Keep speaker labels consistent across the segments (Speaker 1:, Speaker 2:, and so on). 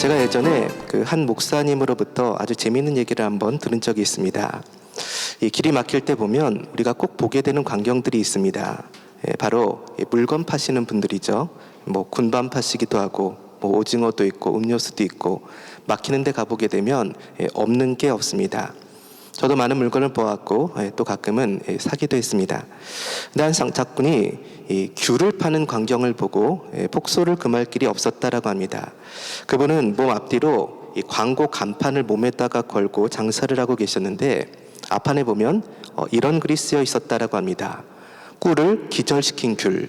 Speaker 1: 제가 예전에 그 한 목사님으로부터 아주 재미있는 얘기를 한번 들은 적이 있습니다. 이 길이 막힐 때 보면 우리가 꼭 보게 되는 광경들이 있습니다. 바로 물건 파시는 분들이죠. 뭐 군밤 파시기도 하고 뭐 오징어도 있고 음료수도 있고 막히는 데 가보게 되면 없는 게 없습니다. 저도 많은 물건을 보았고 또 가끔은 사기도 했습니다. 근데 한 장군이 이 귤을 파는 광경을 보고 폭소를 금할 길이 없었다라고 합니다. 그분은 몸 앞뒤로 이 광고 간판을 몸에다가 걸고 장사를 하고 계셨는데 앞판에 보면 이런 글이 쓰여 있었다라고 합니다. 꿀을 기절시킨 귤.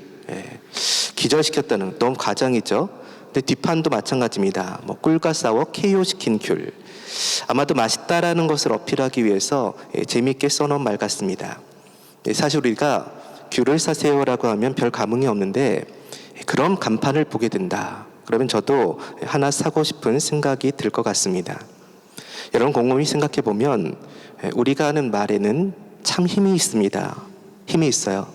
Speaker 1: 기절시켰다는 너무 과장이죠. 근데 뒷판도 마찬가지입니다. 뭐 꿀과 싸워 KO시킨 귤. 아마도 맛있다라는 것을 어필하기 위해서 재미있게 써놓은 말 같습니다. 사실 우리가 귤을 사세요라고 하면 별 감흥이 없는데 그런 간판을 보게 된다. 그러면 저도 하나 사고 싶은 생각이 들 것 같습니다. 여러분 곰곰이 생각해 보면 우리가 하는 말에는 참 힘이 있습니다. 힘이 있어요.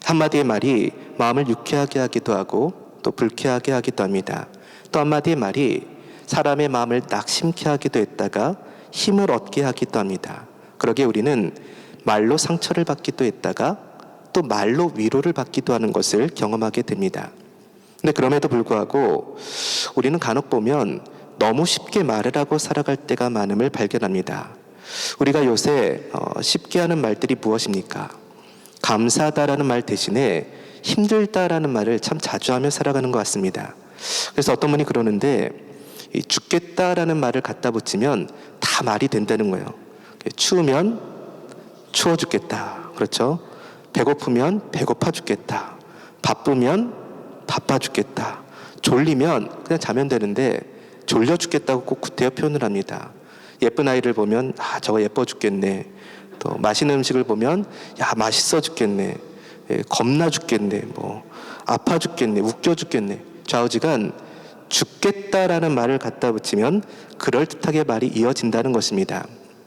Speaker 1: 한마디의 말이 마음을 유쾌하게 하기도 하고 또 불쾌하게 하기도 합니다. 또 한마디의 말이 사람의 마음을 낙심케 하기도 했다가 힘을 얻게 하기도 합니다. 그러기에 우리는 말로 상처를 받기도 했다가 또 말로 위로를 받기도 하는 것을 경험하게 됩니다. 근데 그럼에도 불구하고 우리는 간혹 보면 너무 쉽게 말을 하고 살아갈 때가 많음을 발견합니다. 우리가 요새 쉽게 하는 말들이 무엇입니까? 감사하다라는 말 대신에 힘들다라는 말을 참 자주 하며 살아가는 것 같습니다. 그래서 어떤 분이 그러는데 이 죽겠다라는 말을 갖다 붙이면 다 말이 된다는 거예요. 추우면 추워 죽겠다. 그렇죠? 배고프면 배고파 죽겠다. 바쁘면 바빠 죽겠다. 졸리면 그냥 자면 되는데 졸려 죽겠다고 꼭 구태여 표현을 합니다. 예쁜 아이를 보면 저거 예뻐 죽겠네. 또 맛있는 음식을 보면 맛있어 죽겠네. 겁나 죽겠네. 뭐 아파 죽겠네. 웃겨 죽겠네. 좌우지간 죽겠다라는 말을 갖다 붙이면 그럴듯하게 말이 이어진다는 것입니다.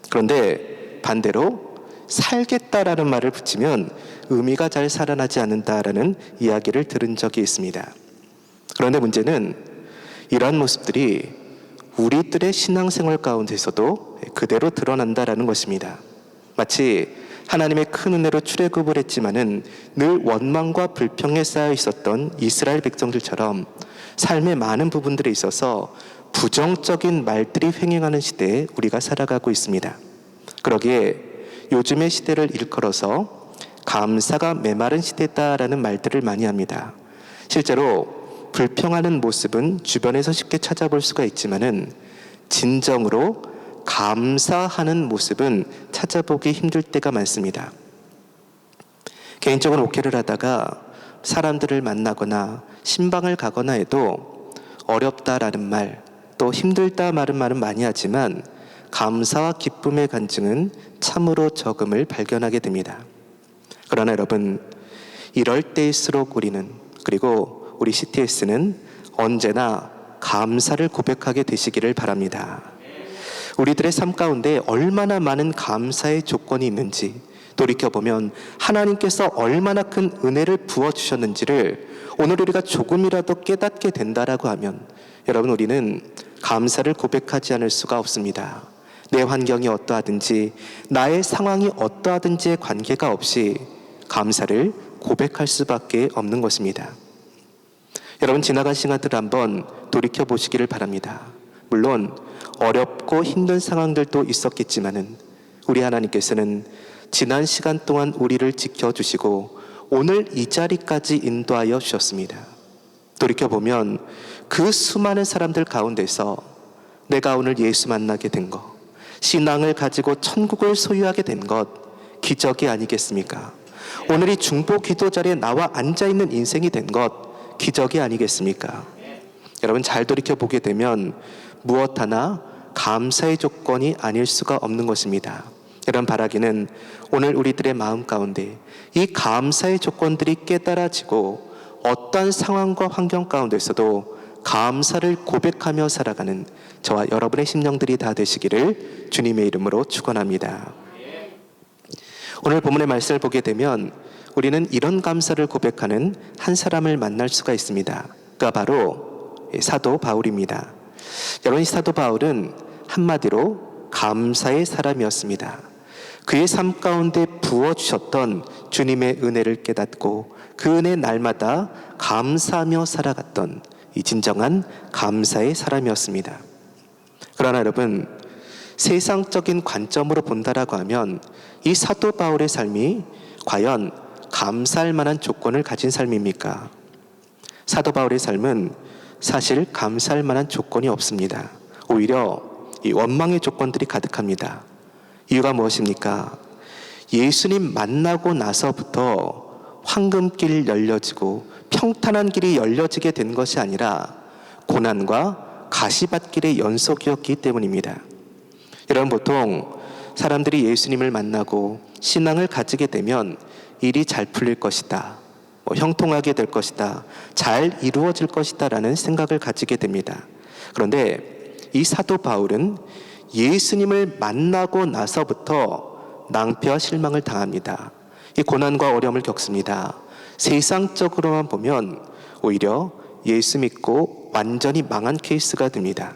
Speaker 1: 그런데 반대로 살겠다라는 말을 붙이면 의미가 잘 살아나지 않는다라는 이야기를 들은 적이 있습니다. 그런데 문제는 이러한 모습들이 우리들의 신앙생활 가운데서도 그대로 드러난다라는 것입니다. 마치 하나님의 큰 은혜로 출애굽을 했지만은 늘 원망과 불평에 쌓여 있었던 이스라엘 백성들처럼 삶의 많은 부분들에 있어서 부정적인 말들이 횡행하는 시대에 우리가 살아가고 있습니다. 그러기에 요즘의 시대를 일컬어서 감사가 메마른 시대다라는 말들을 많이 합니다. 실제로 불평하는 모습은 주변에서 쉽게 찾아볼 수가 있지만은 진정으로 감사하는 모습은 찾아보기 힘들 때가 많습니다. 개인적으로 목회를 하다가 사람들을 만나거나 신방을 가거나 해도 어렵다라는 말, 또 힘들다 말은 많이 하지만 감사와 기쁨의 간증은 참으로 적음을 발견하게 됩니다. 그러나 여러분, 이럴 때일수록 우리는, 그리고 우리 CTS는 언제나 감사를 고백하게 되시기를 바랍니다. 우리들의 삶 가운데 얼마나 많은 감사의 조건이 있는지 돌이켜보면 하나님께서 얼마나 큰 은혜를 부어주셨는지를 오늘 우리가 조금이라도 깨닫게 된다라고 하면 여러분 우리는 감사를 고백하지 않을 수가 없습니다. 내 환경이 어떠하든지 나의 상황이 어떠하든지에 관계가 없이 감사를 고백할 수밖에 없는 것입니다. 여러분 지나간 시간들을 한번 돌이켜보시기를 바랍니다. 물론 어렵고 힘든 상황들도 있었겠지만은 우리 하나님께서는 지난 시간 동안 우리를 지켜주시고 오늘 이 자리까지 인도하여 주셨습니다. 돌이켜보면 그 수많은 사람들 가운데서 내가 오늘 예수 만나게 된 것, 신앙을 가지고 천국을 소유하게 된 것 기적이 아니겠습니까? 오늘 이 중보 기도 자리에 나와 앉아있는 인생이 된 것 기적이 아니겠습니까? 여러분 잘 돌이켜보게 되면 무엇 하나 감사의 조건이 아닐 수가 없는 것입니다. 여러분 바라기는 오늘 우리들의 마음 가운데 이 감사의 조건들이 깨달아지고 어떠한 상황과 환경 가운데서도 감사를 고백하며 살아가는 저와 여러분의 심령들이 다 되시기를 주님의 이름으로 축원합니다. 오늘 본문의 말씀을 보게 되면 우리는 이런 감사를 고백하는 한 사람을 만날 수가 있습니다. 그가 바로 사도 바울입니다. 여러분, 이 사도 바울은 한마디로 감사의 사람이었습니다. 그의 삶 가운데 부어주셨던 주님의 은혜를 깨닫고 그 은혜 날마다 감사하며 살아갔던 이 진정한 감사의 사람이었습니다. 그러나 여러분, 세상적인 관점으로 본다라고 하면 이 사도 바울의 삶이 과연 감사할 만한 조건을 가진 삶입니까? 사도 바울의 삶은 사실 감사할 만한 조건이 없습니다. 오히려 이 원망의 조건들이 가득합니다. 이유가 무엇입니까? 예수님 만나고 나서부터 황금길 열려지고 평탄한 길이 열려지게 된 것이 아니라 고난과 가시밭길의 연속이었기 때문입니다. 여러분, 보통 사람들이 예수님을 만나고 신앙을 가지게 되면 일이 잘 풀릴 것이다, 형통하게 될 것이다, 잘 이루어질 것이다 라는 생각을 가지게 됩니다. 그런데 이 사도 바울은 예수님을 만나고 나서부터 낭패와 실망을 당합니다. 이 고난과 어려움을 겪습니다. 세상적으로만 보면 오히려 예수 믿고 완전히 망한 케이스가 됩니다.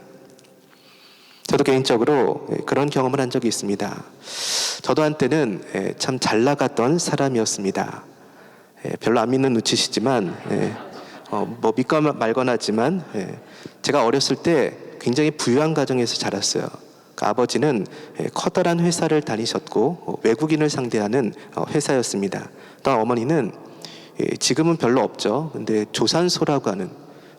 Speaker 1: 저도 개인적으로 그런 경험을 한 적이 있습니다. 저도 한때는 참 잘 나갔던 사람이었습니다. 별로 안 믿는 눈치시지만 믿거나 말거나 하지만 제가 어렸을 때 굉장히 부유한 가정에서 자랐어요. 아버지는 커다란 회사를 다니셨고 외국인을 상대하는 회사였습니다. 또 어머니는 지금은 별로 없죠. 근데 조산소라고 하는,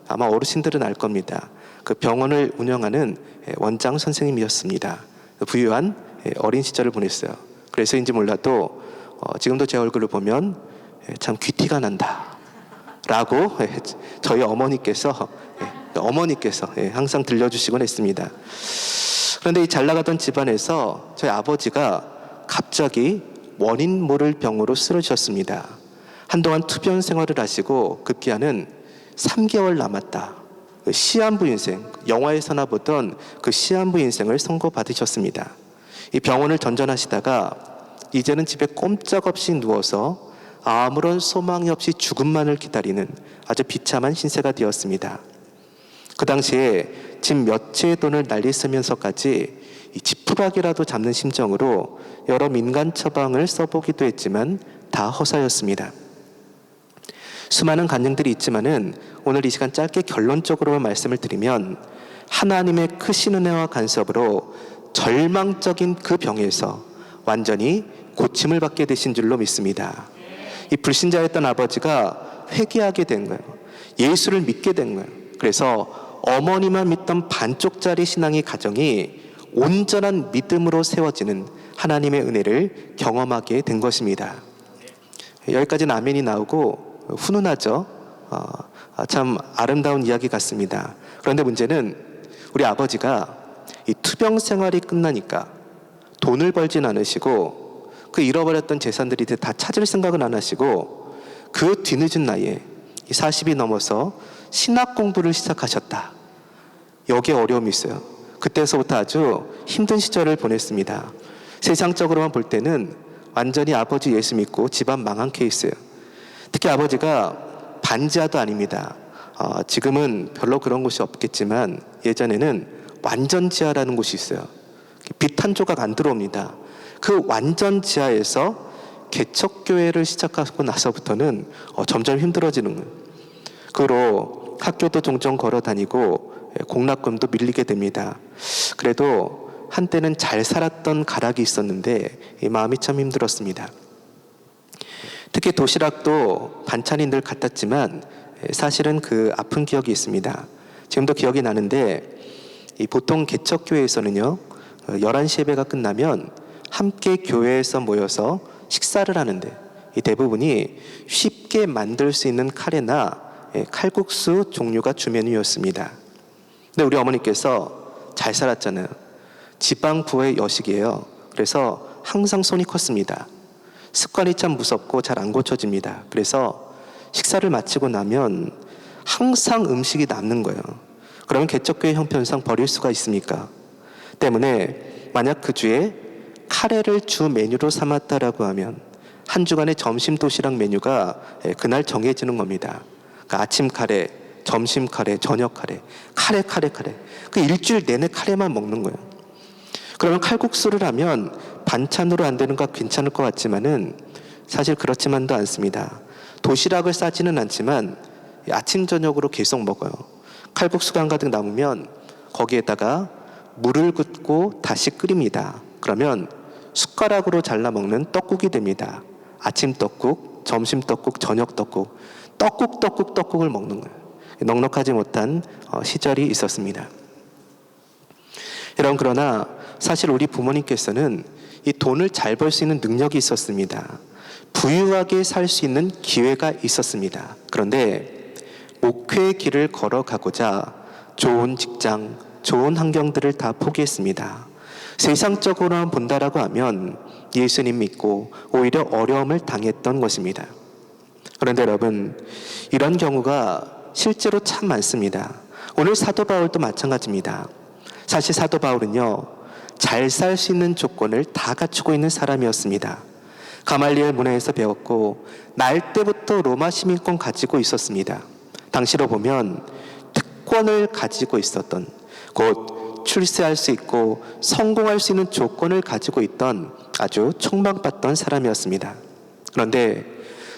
Speaker 1: 아마 어르신들은 알 겁니다. 그 병원을 운영하는 원장 선생님이었습니다. 부유한 어린 시절을 보냈어요. 그래서인지 몰라도 지금도 제 얼굴을 보면 참 귀티가 난다 라고 저희 어머니께서 항상 들려주시곤 했습니다. 그런데 이 잘 나가던 집안에서 저희 아버지가 갑자기 원인 모를 병으로 쓰러지셨습니다. 한동안 투병 생활을 하시고 급기야는 3개월 남았다, 시한부 인생, 영화에서나 보던 그 시한부 인생을 선고받으셨습니다. 이 병원을 전전하시다가 이제는 집에 꼼짝없이 누워서 아무런 소망이 없이 죽음만을 기다리는 아주 비참한 신세가 되었습니다. 그 당시에 집 몇 채의 돈을 날리 쓰면서까지 이 지푸라기라도 잡는 심정으로 여러 민간 처방을 써보기도 했지만 다 허사였습니다. 수많은 간증들이 있지만은 오늘 이 시간 짧게 결론적으로 말씀을 드리면 하나님의 크신 은혜와 간섭으로 절망적인 그 병에서 완전히 고침을 받게 되신 줄로 믿습니다. 이 불신자였던 아버지가 회개하게 된 거예요. 예수를 믿게 된 거예요. 그래서 어머니만 믿던 반쪽짜리 신앙의 가정이 온전한 믿음으로 세워지는 하나님의 은혜를 경험하게 된 것입니다. 여기까지는 아멘이 나오고 훈훈하죠. 참 아름다운 이야기 같습니다. 그런데 문제는 우리 아버지가 이 투병 생활이 끝나니까 돈을 벌진 않으시고 그 잃어버렸던 재산들이 다 찾을 생각은 안 하시고 그 뒤늦은 나이에 40이 넘어서 신학 공부를 시작하셨다. 여기에 어려움이 있어요. 그때서부터 아주 힘든 시절을 보냈습니다. 세상적으로만 볼 때는 완전히 아버지 예수 믿고 집안 망한 케이스예요. 특히 아버지가 반지하도 아닙니다. 지금은 별로 그런 곳이 없겠지만 예전에는 완전 지하라는 곳이 있어요. 빛 한 조각 안 들어옵니다. 그 완전 지하에서 개척교회를 시작하고 나서부터는 점점 힘들어지는 거예요. 그로 학교도 종종 걸어 다니고 공락금도 밀리게 됩니다. 그래도 한때는 잘 살았던 가락이 있었는데 이 마음이 참 힘들었습니다. 특히 도시락도 반찬이 늘 같았지만 사실은 그 아픈 기억이 있습니다. 지금도 기억이 나는데 이 보통 개척교회에서는요 11시 예배가 끝나면 함께 교회에서 모여서 식사를 하는데 이 대부분이 쉽게 만들 수 있는 카레나 칼국수 종류가 주 메뉴였습니다. 근데 우리 어머니께서 잘 살았잖아요. 지방 부의 여식이에요. 그래서 항상 손이 컸습니다. 습관이 참 무섭고 잘 안 고쳐집니다. 그래서 식사를 마치고 나면 항상 음식이 남는 거예요. 그러면 개척교회 형편상 버릴 수가 있습니까? 때문에 만약 그 주에 카레를 주 메뉴로 삼았다라고 하면 한 주간의 점심 도시락 메뉴가 그날 정해지는 겁니다. 그러니까 아침 카레, 점심 카레, 저녁 카레, 카레. 그 일주일 내내 카레만 먹는 거예요. 그러면 칼국수를 하면 반찬으로 안 되는 거 괜찮을 것 같지만은 사실 그렇지만도 않습니다. 도시락을 싸지는 않지만 아침 저녁으로 계속 먹어요. 칼국수가 한가득 남으면 거기에다가 물을 붓고 다시 끓입니다. 그러면 숟가락으로 잘라 먹는 떡국이 됩니다. 아침 떡국, 점심 떡국, 저녁 떡국, 떡국을 먹는 거예요. 넉넉하지 못한 시절이 있었습니다. 여러분, 그러나 사실 우리 부모님께서는 이 돈을 잘 벌 수 있는 능력이 있었습니다. 부유하게 살 수 있는 기회가 있었습니다. 그런데 목회의 길을 걸어가고자 좋은 직장, 좋은 환경들을 다 포기했습니다. 세상적으로만 본다라고 하면 예수님 믿고 오히려 어려움을 당했던 것입니다. 그런데 여러분, 이런 경우가 실제로 참 많습니다. 오늘 사도 바울도 마찬가지입니다. 사실 사도 바울은요, 잘 살 수 있는 조건을 다 갖추고 있는 사람이었습니다. 가말리엘 문화에서 배웠고 날 때부터 로마 시민권 가지고 있었습니다. 당시로 보면 특권을 가지고 있었던, 곧 출세할 수 있고 성공할 수 있는 조건을 가지고 있던 아주 촉망받던 사람이었습니다. 그런데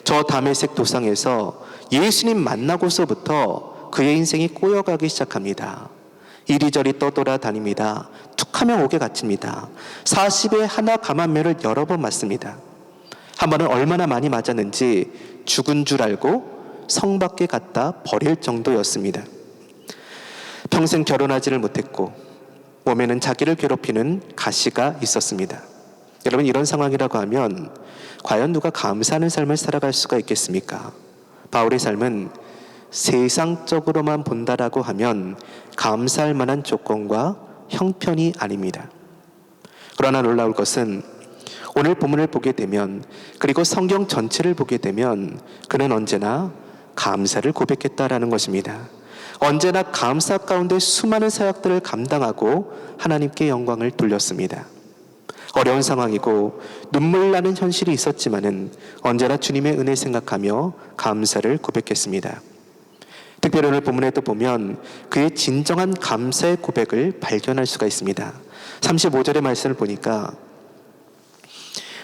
Speaker 1: 저 다메섹 도상에서 예수님 만나고서부터 그의 인생이 꼬여가기 시작합니다. 이리저리 떠돌아다닙니다. 툭하면 옥에 갇힙니다. 40에 하나 감한매를 여러 번 맞습니다. 한 번은 얼마나 많이 맞았는지 죽은 줄 알고 성 밖에 갖다 버릴 정도였습니다. 평생 결혼하지를 못했고 몸에는 자기를 괴롭히는 가시가 있었습니다. 여러분, 이런 상황이라고 하면 과연 누가 감사하는 삶을 살아갈 수가 있겠습니까? 바울의 삶은 세상적으로만 본다라고 하면 감사할 만한 조건과 형편이 아닙니다. 그러나 놀라울 것은 오늘 본문을 보게 되면, 그리고 성경 전체를 보게 되면 그는 언제나 감사를 고백했다라는 것입니다. 언제나 감사 가운데 수많은 사역들을 감당하고 하나님께 영광을 돌렸습니다. 어려운 상황이고 눈물 나는 현실이 있었지만은 언제나 주님의 은혜 생각하며 감사를 고백했습니다. 특별히 오늘 본문에도 보면 그의 진정한 감사의 고백을 발견할 수가 있습니다. 35절의 말씀을 보니까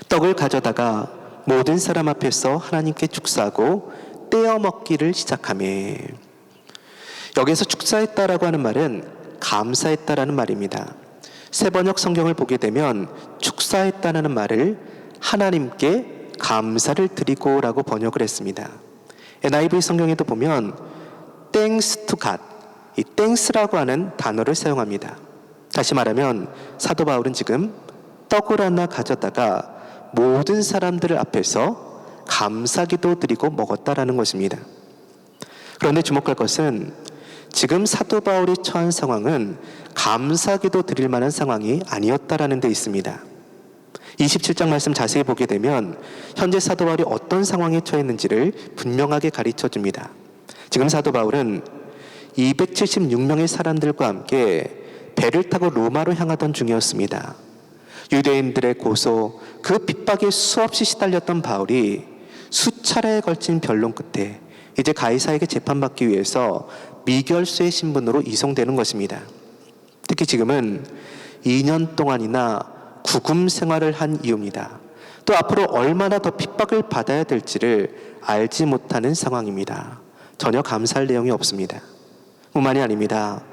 Speaker 1: 떡을 가져다가 모든 사람 앞에서 하나님께 축사하고 떼어 먹기를 시작하매. 여기서 축사했다라고 하는 말은 감사했다라는 말입니다. 세번역 성경을 보게 되면 축사했다는 말을 하나님께 감사를 드리고라고 번역을 했습니다. NIV 성경에도 보면 thanks to God, 이 thanks라고 하는 단어를 사용합니다. 다시 말하면 사도 바울은 지금 떡을 하나 가져다가 모든 사람들 앞에서 감사기도 드리고 먹었다라는 것입니다. 그런데 주목할 것은 지금 사도 바울이 처한 상황은 감사기도 드릴 만한 상황이 아니었다라는 데 있습니다. 27장 말씀 자세히 보게 되면 현재 사도 바울이 어떤 상황에 처했는지를 분명하게 가르쳐 줍니다. 지금 사도 바울은 276명의 사람들과 함께 배를 타고 로마로 향하던 중이었습니다. 유대인들의 고소, 그 핍박에 수없이 시달렸던 바울이 수차례에 걸친 변론 끝에 이제 가이사에게 재판받기 위해서 미결수의 신분으로 이송되는 것입니다. 특히 지금은 2년 동안이나 구금 생활을 한 이유입니다. 또 앞으로 얼마나 더 핍박을 받아야 될지를 알지 못하는 상황입니다. 전혀 감사할 내용이 없습니다. 뿐만이 아닙니다.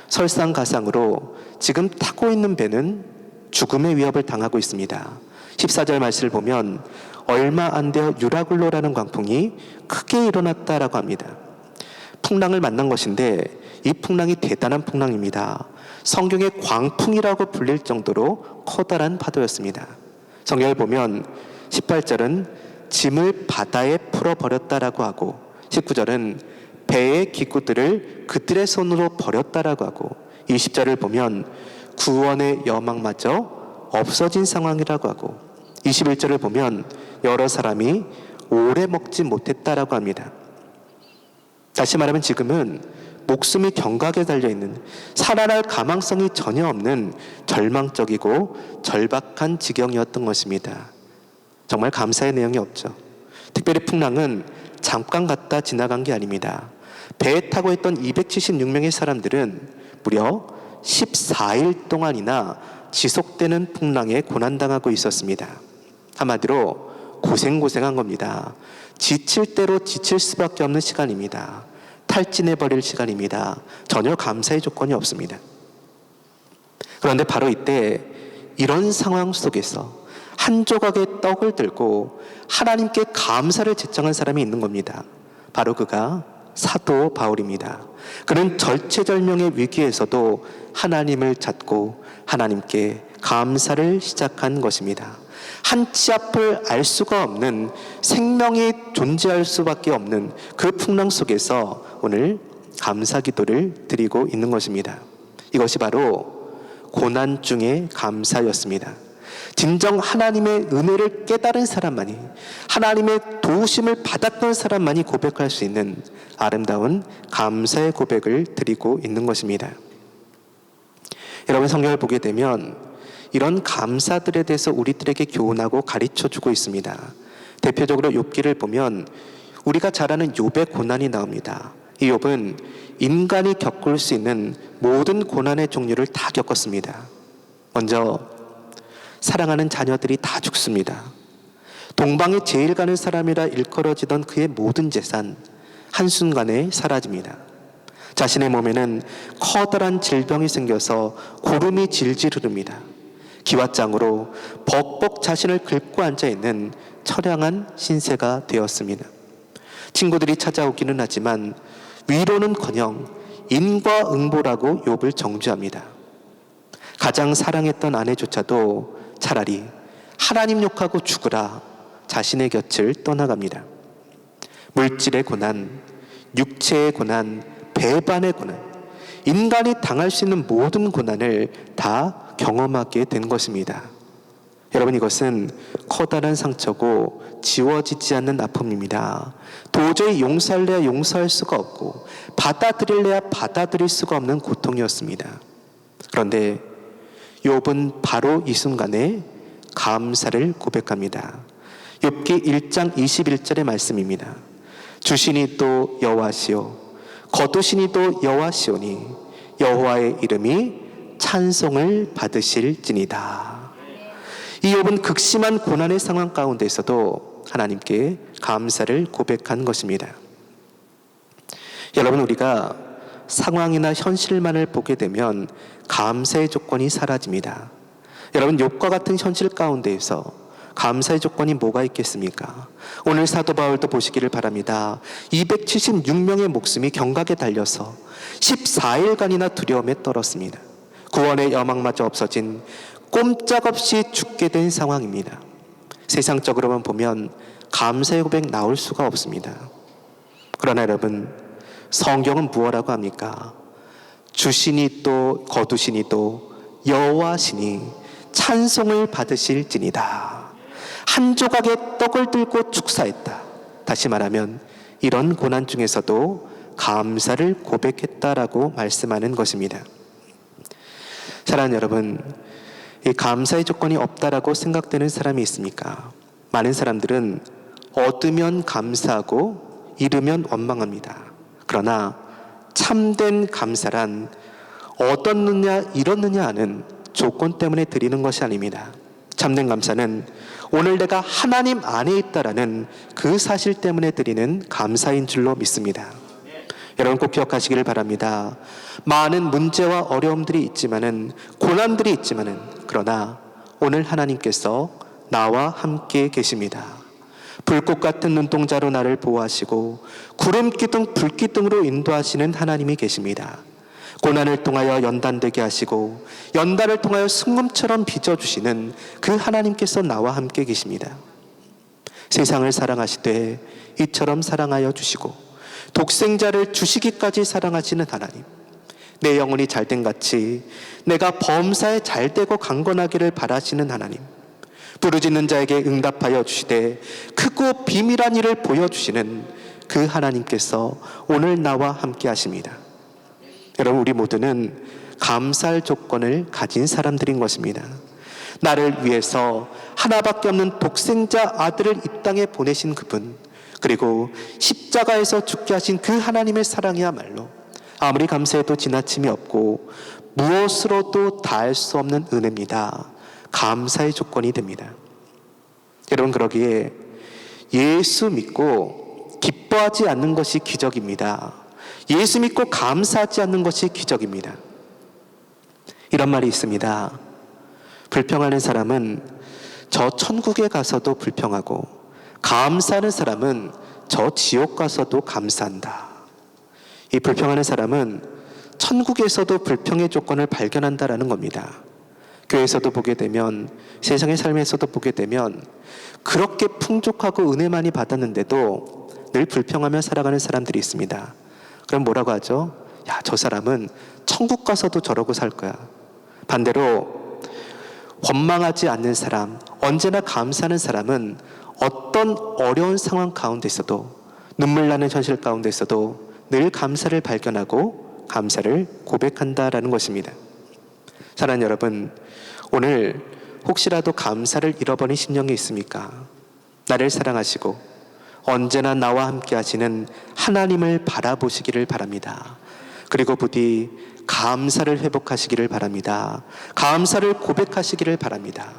Speaker 1: 설상가상으로 지금 타고 있는 배는 죽음의 위협을 당하고 있습니다. 14절 말씀을 보면 얼마 안 되어 유라굴로라는 광풍이 크게 일어났다라고 합니다. 풍랑을 만난 것인데 이 풍랑이 대단한 풍랑입니다. 성경의 광풍이라고 불릴 정도로 커다란 파도였습니다. 성경을 보면 18절은 짐을 바다에 풀어버렸다라고 하고 19절은 배의 기구들을 그들의 손으로 버렸다라고 하고 20절을 보면 구원의 여망마저 없어진 상황이라고 하고 21절을 보면 여러 사람이 오래 먹지 못했다라고 합니다. 다시 말하면 지금은 목숨이 경각에 달려있는, 살아날 가망성이 전혀 없는 절망적이고 절박한 지경이었던 것입니다. 정말 감사의 내용이 없죠. 특별히 풍랑은 잠깐 갔다 지나간 게 아닙니다. 배에 타고 있던 276명의 사람들은 무려 14일 동안이나 지속되는 풍랑에 고난당하고 있었습니다. 한마디로 고생한 겁니다. 지칠 대로 지칠 수밖에 없는 시간입니다. 탈진해버릴 시간입니다. 전혀 감사의 조건이 없습니다. 그런데 바로 이때 이런 상황 속에서 한 조각의 떡을 들고 하나님께 감사를 제청한 사람이 있는 겁니다. 바로 그가 사도 바울입니다. 그는 절체절명의 위기에서도 하나님을 찾고 하나님께 감사를 시작한 것입니다. 한 치 앞을 알 수가 없는, 생명이 존재할 수밖에 없는 그 풍랑 속에서 오늘 감사 기도를 드리고 있는 것입니다. 이것이 바로 고난 중의 감사였습니다. 진정 하나님의 은혜를 깨달은 사람만이, 하나님의 도우심을 받았던 사람만이 고백할 수 있는 아름다운 감사의 고백을 드리고 있는 것입니다. 여러분, 성경을 보게 되면 이런 감사들에 대해서 우리들에게 교훈하고 가르쳐주고 있습니다. 대표적으로 욥기를 보면 우리가 잘 아는 욥의 고난이 나옵니다. 이 욥은 인간이 겪을 수 있는 모든 고난의 종류를 다 겪었습니다. 먼저 사랑하는 자녀들이 다 죽습니다. 동방에 제일 가는 사람이라 일컬어지던 그의 모든 재산 한순간에 사라집니다. 자신의 몸에는 커다란 질병이 생겨서 고름이 질질 흐릅니다. 기왓장으로 벅벅 자신을 긁고 앉아있는 처량한 신세가 되었습니다. 친구들이 찾아오기는 하지만 위로는커녕 인과응보라고 욥을 정죄합니다. 가장 사랑했던 아내조차도 차라리 하나님 욕하고 죽으라 자신의 곁을 떠나갑니다. 물질의 고난, 육체의 고난, 배반의 고난, 인간이 당할 수 있는 모든 고난을 다 경험하게 된 것입니다. 여러분, 이것은 커다란 상처고 지워지지 않는 아픔입니다. 도저히 용서할래야 용서할 수가 없고 받아들일래야 받아들일 수가 없는 고통이었습니다. 그런데 욥은 바로 이 순간에 감사를 고백합니다. 욥기 1장 21절의 말씀입니다. 주시니 또 여호와시오, 거두시니 또 여호와시오니 여호와의 이름이 찬송을 받으실지니다. 이 욥은 극심한 고난의 상황 가운데서도 하나님께 감사를 고백한 것입니다. 여러분, 우리가 상황이나 현실만을 보게 되면 감사의 조건이 사라집니다. 여러분, 욥과 같은 현실 가운데에서 감사의 조건이 뭐가 있겠습니까? 오늘 사도 바울도 보시기를 바랍니다. 276명의 목숨이 경각에 달려서 14일간이나 두려움에 떨었습니다. 구원의 여망마저 없어진, 꼼짝없이 죽게 된 상황입니다. 세상적으로만 보면 감사의 고백 나올 수가 없습니다. 그러나 여러분, 성경은 무엇라고 합니까? 주시니 또 거두시니 또 여호와시니 찬송을 받으실지니다. 한 조각의 떡을 들고 축사했다. 다시 말하면 이런 고난 중에서도 감사를 고백했다라고 말씀하는 것입니다. 사랑하는 여러분, 이 감사의 조건이 없다라고 생각되는 사람이 있습니까? 많은 사람들은 얻으면 감사하고 잃으면 원망합니다. 그러나 참된 감사란 얻었느냐 잃었느냐 하는 조건 때문에 드리는 것이 아닙니다. 참된 감사는 오늘 내가 하나님 안에 있다라는 그 사실 때문에 드리는 감사인 줄로 믿습니다. 여러분, 꼭 기억하시기를 바랍니다. 많은 문제와 어려움들이 있지만은, 고난들이 있지만은, 그러나 오늘 하나님께서 나와 함께 계십니다. 불꽃 같은 눈동자로 나를 보호하시고 구름기둥 불기둥으로 인도하시는 하나님이 계십니다. 고난을 통하여 연단되게 하시고 연단을 통하여 순금처럼 빚어주시는 그 하나님께서 나와 함께 계십니다. 세상을 사랑하시되 이처럼 사랑하여 주시고 독생자를 주시기까지 사랑하시는 하나님, 내 영혼이 잘된 같이 내가 범사에 잘되고 강건하기를 바라시는 하나님, 부르짖는 자에게 응답하여 주시되 크고 비밀한 일을 보여주시는 그 하나님께서 오늘 나와 함께 하십니다. 여러분, 우리 모두는 감사할 조건을 가진 사람들인 것입니다. 나를 위해서 하나밖에 없는 독생자 아들을 이 땅에 보내신 그분, 그리고 십자가에서 죽게 하신 그 하나님의 사랑이야말로 아무리 감사해도 지나침이 없고 무엇으로도 다할 수 없는 은혜입니다. 감사의 조건이 됩니다. 여러분, 그러기에 예수 믿고 기뻐하지 않는 것이 기적입니다. 예수 믿고 감사하지 않는 것이 기적입니다. 이런 말이 있습니다. 불평하는 사람은 저 천국에 가서도 불평하고 감사하는 사람은 저 지옥 가서도 감사한다. 이 불평하는 사람은 천국에서도 불평의 조건을 발견한다라는 겁니다. 교회에서도 보게 되면, 세상의 삶에서도 보게 되면 그렇게 풍족하고 은혜 많이 받았는데도 늘 불평하며 살아가는 사람들이 있습니다. 그럼 뭐라고 하죠? 야, 저 사람은 천국 가서도 저러고 살 거야. 반대로 원망하지 않는 사람, 언제나 감사하는 사람은 어떤 어려운 상황 가운데 있어도, 눈물 나는 현실 가운데 있어도 늘 감사를 발견하고 감사를 고백한다라는 것입니다. 사랑하는 여러분, 오늘 혹시라도 감사를 잃어버린 심령이 있습니까? 나를 사랑하시고 언제나 나와 함께 하시는 하나님을 바라보시기를 바랍니다. 그리고 부디 감사를 회복하시기를 바랍니다. 감사를 고백하시기를 바랍니다.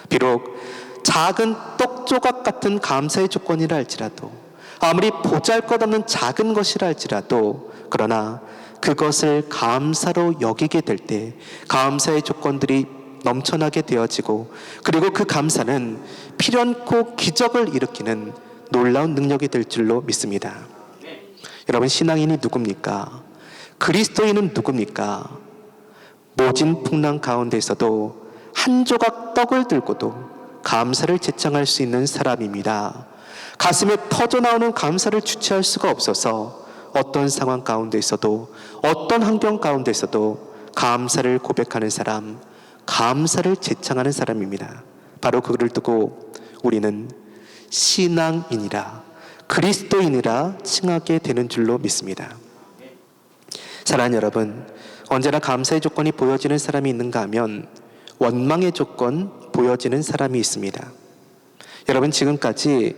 Speaker 1: 비록 작은 떡 조각 같은 감사의 조건이라 할지라도, 아무리 보잘것없는 작은 것이라 할지라도, 그러나 그것을 감사로 여기게 될 때 감사의 조건들이 넘쳐나게 되어지고, 그리고 그 감사는 필연코 기적을 일으키는 놀라운 능력이 될 줄로 믿습니다. 여러분, 신앙인이 누굽니까? 그리스도인은 누굽니까? 모진 풍랑 가운데서도 한 조각 떡을 들고도 감사를 제창할 수 있는 사람입니다. 가슴에 터져나오는 감사를 주체할 수가 없어서 어떤 상황 가운데 있어도, 어떤 환경 가운데 있어도 감사를 고백하는 사람, 감사를 제창하는 사람입니다. 바로 그를 두고 우리는 신앙인이라, 그리스도인이라 칭하게 되는 줄로 믿습니다. 사랑하는 여러분, 언제나 감사의 조건이 보여지는 사람이 있는가 하면 원망의 조건 보여지는 사람이 있습니다. 여러분, 지금까지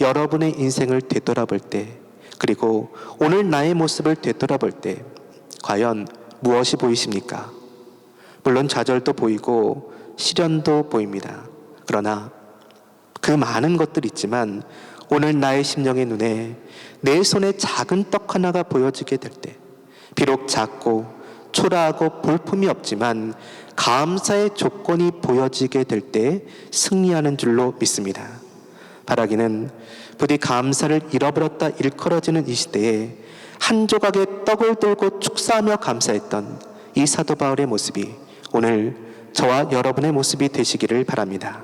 Speaker 1: 여러분의 인생을 되돌아볼 때, 그리고 오늘 나의 모습을 되돌아볼 때 과연 무엇이 보이십니까? 물론 좌절도 보이고 시련도 보입니다. 그러나 그 많은 것들이 있지만 오늘 나의 심령의 눈에 내 손에 작은 떡 하나가 보여지게 될 때, 비록 작고 초라하고 볼품이 없지만 감사의 조건이 보여지게 될 때 승리하는 줄로 믿습니다. 바라기는 부디 감사를 잃어버렸다 일컬어지는 이 시대에 한 조각의 떡을 들고 축사하며 감사했던 이 사도 바울의 모습이 오늘 저와 여러분의 모습이 되시기를 바랍니다.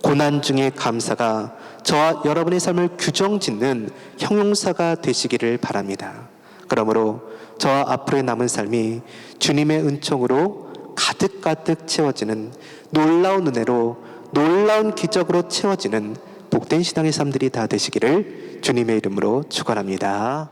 Speaker 1: 고난 중에 감사가 저와 여러분의 삶을 규정짓는 형용사가 되시기를 바랍니다. 그러므로 저와 앞으로의 남은 삶이 주님의 은총으로 가득가득 채워지는, 놀라운 은혜로, 놀라운 기적으로 채워지는 복된 신앙의 삶들이 다 되시기를 주님의 이름으로 축원합니다.